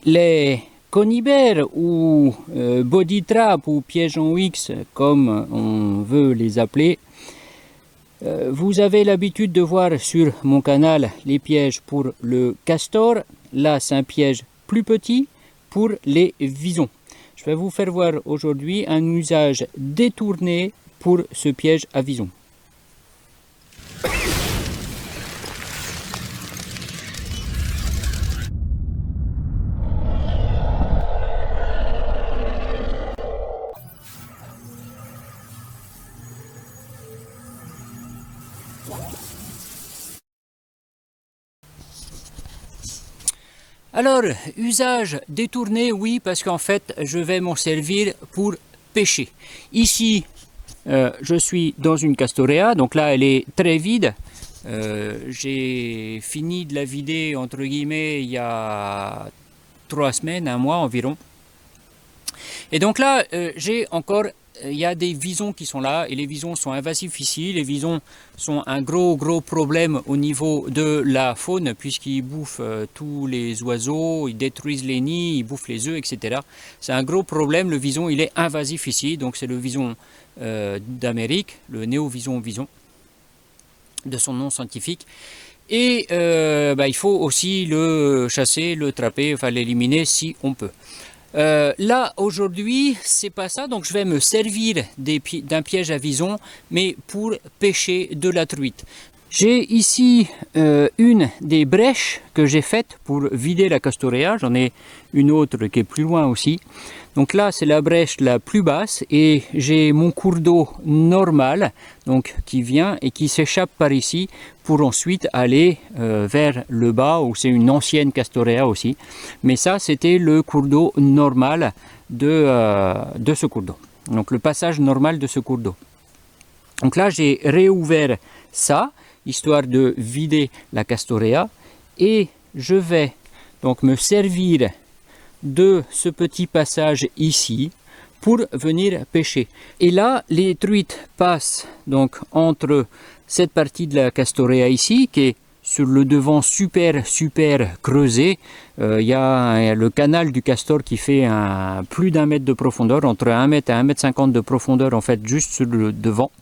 Les conibères ou body trap ou pièges en X, comme on veut les appeler, vous avez l'habitude de voir sur mon canal les pièges pour le castor. Là, c'est un piège plus petit pour les visons. Je vais vous faire voir aujourd'hui un usage détourné pour ce piège à visons. Alors, usage détourné, oui, parce qu'en fait, je vais m'en servir pour pêcher. Ici, je suis dans une castorea, donc là, elle est très vide. J'ai fini de la vider, entre guillemets, il y a 3 semaines, un mois environ. Et donc là, il y a des visons qui sont là, et les visons sont invasifs ici. Les visons sont un gros problème au niveau de la faune, puisqu'ils bouffent tous les oiseaux, ils détruisent les nids, ils bouffent les œufs, etc. C'est un gros problème. Le vison, il est invasif ici, donc c'est le vison d'Amérique, le néo-vison de son nom scientifique. Et il faut aussi le chasser, le trapper, enfin l'éliminer si on peut. Là aujourd'hui c'est pas ça, donc je vais me servir d'un piège à vison, mais pour pêcher de la truite. J'ai ici une des brèches que j'ai faites pour vider la castorea. J'en ai une autre qui est plus loin aussi. Donc là c'est la brèche la plus basse et j'ai mon cours d'eau normal, donc qui vient et qui s'échappe par ici pour ensuite aller vers le bas où c'est une ancienne castorea aussi. Mais ça c'était le cours d'eau normal de ce cours d'eau. Donc le passage normal de ce cours d'eau. Donc là j'ai réouvert ça, histoire de vider la castorea, et je vais donc me servir de ce petit passage ici pour venir pêcher. Et là les truites passent donc entre cette partie de la castorea ici qui est sur le devant super creusé. Il y a le canal du castor qui fait plus d'1 mètre de profondeur, entre 1 mètre et 1 mètre 50 de profondeur en fait, juste sur le devant.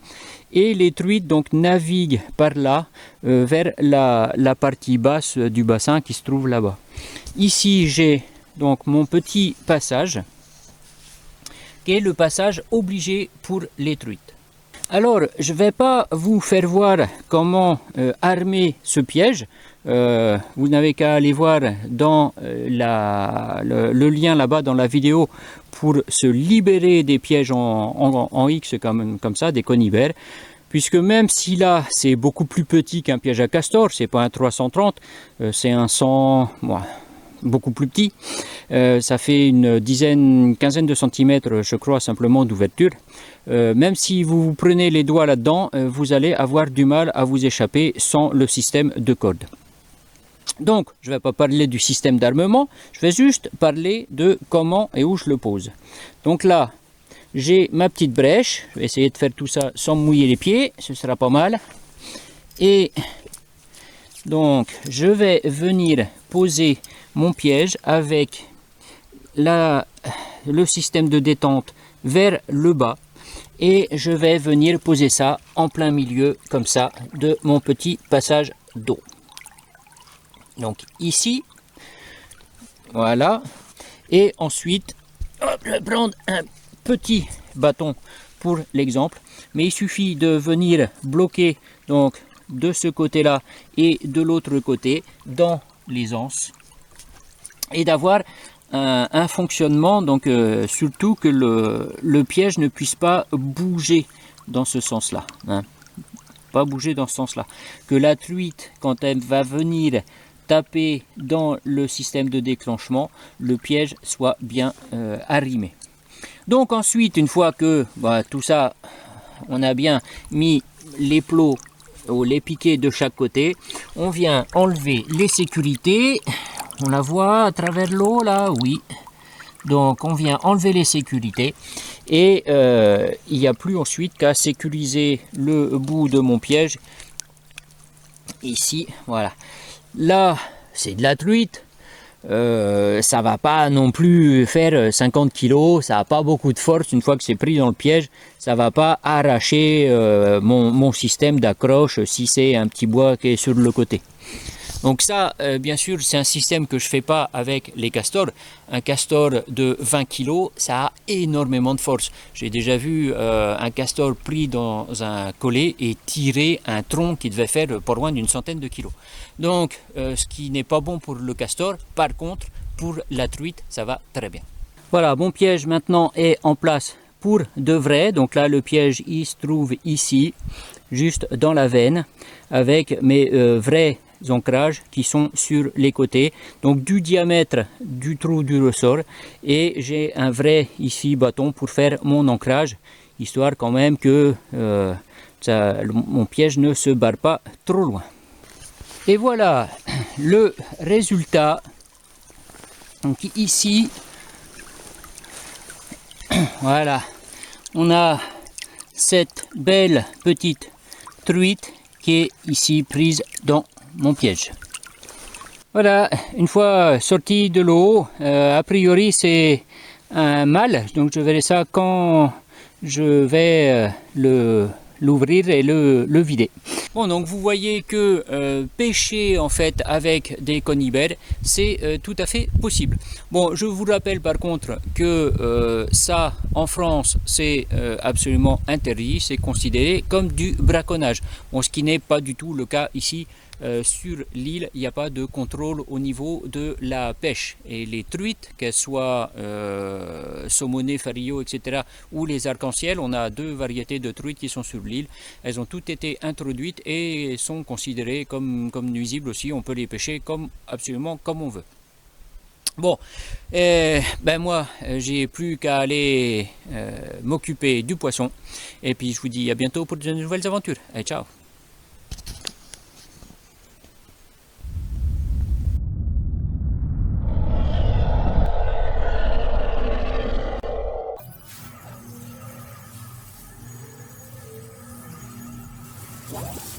Et les truites donc naviguent par là vers la partie basse du bassin qui se trouve là-bas. Ici j'ai donc mon petit passage qui est le passage obligé pour les truites. Alors je ne vais pas vous faire voir comment armer ce piège. Vous n'avez qu'à aller voir dans le lien là-bas dans la vidéo pour se libérer des pièges en X comme ça, des conibères. Puisque même si là c'est beaucoup plus petit qu'un piège à castor, c'est pas un 330, c'est un 100, beaucoup plus petit. Ça fait une quinzaine de centimètres, je crois, simplement d'ouverture. Même si vous prenez les doigts là-dedans, vous allez avoir du mal à vous échapper sans le système de corde. Donc, je ne vais pas parler du système d'armement, je vais juste parler de comment et où je le pose. Donc là, j'ai ma petite brèche, je vais essayer de faire tout ça sans mouiller les pieds, ce sera pas mal. Et donc, je vais venir poser mon piège avec le système de détente vers le bas. Et je vais venir poser ça en plein milieu, comme ça, de mon petit passage d'eau. Donc ici, voilà. Et ensuite, je vais prendre un petit bâton pour l'exemple. Mais il suffit de venir bloquer donc de ce côté-là et de l'autre côté dans les anses. Et d'avoir un fonctionnement, donc surtout que le piège ne puisse pas bouger dans ce sens-là. Hein. Pas bouger dans ce sens-là. Que la truite, quand elle va venir taper dans le système de déclenchement, le piège soit bien arrimé. Donc ensuite, une fois que tout ça, on a bien mis les plots ou les piquets de chaque côté, on vient enlever les sécurités. On la voit à travers l'eau là, oui. Donc on vient enlever les sécurités et il n'y a plus ensuite qu'à sécuriser le bout de mon piège. Ici, voilà. Là, c'est de la truite. ça va pas non plus faire 50 kg, ça n'a pas beaucoup de force. Une fois que c'est pris dans le piège, ça va pas arracher mon système d'accroche si c'est un petit bois qui est sur le côté. Donc ça, bien sûr, c'est un système que je ne fais pas avec les castors. Un castor de 20 kg, ça a énormément de force. J'ai déjà vu un castor pris dans un collet et tirer un tronc qui devait faire pas loin d'une centaine de kilos. Donc, ce qui n'est pas bon pour le castor, par contre, pour la truite, ça va très bien. Voilà, mon piège maintenant est en place pour de vrai. Donc là, le piège, il se trouve ici, juste dans la veine, avec mes vrais ancrages qui sont sur les côtés, donc du diamètre du trou du ressort, et j'ai un vrai ici bâton pour faire mon ancrage, histoire quand même que mon piège ne se barre pas trop loin. Et voilà le résultat. Donc ici, voilà, on a cette belle petite truite qui est ici prise dans mon piège. Voilà, une fois sorti de l'eau, a priori c'est un mâle, donc je verrai ça quand je vais l'ouvrir et le vider. Bon, donc vous voyez que pêcher en fait avec des conifères, c'est tout à fait possible. Bon, je vous rappelle par contre que ça, en France, c'est absolument interdit, c'est considéré comme du braconnage. Bon, ce qui n'est pas du tout le cas ici. Sur l'île, il n'y a pas de contrôle au niveau de la pêche. Et les truites, qu'elles soient saumonnées, farillots, etc., ou les arcs-en-ciel, on a deux variétés de truites qui sont sur l'île. Elles ont toutes été introduites et sont considérées comme nuisibles aussi. On peut les pêcher absolument comme on veut. Bon, ben moi, j'ai plus qu'à aller m'occuper du poisson. Et puis je vous dis à bientôt pour de nouvelles aventures. Allez, ciao! Yeah.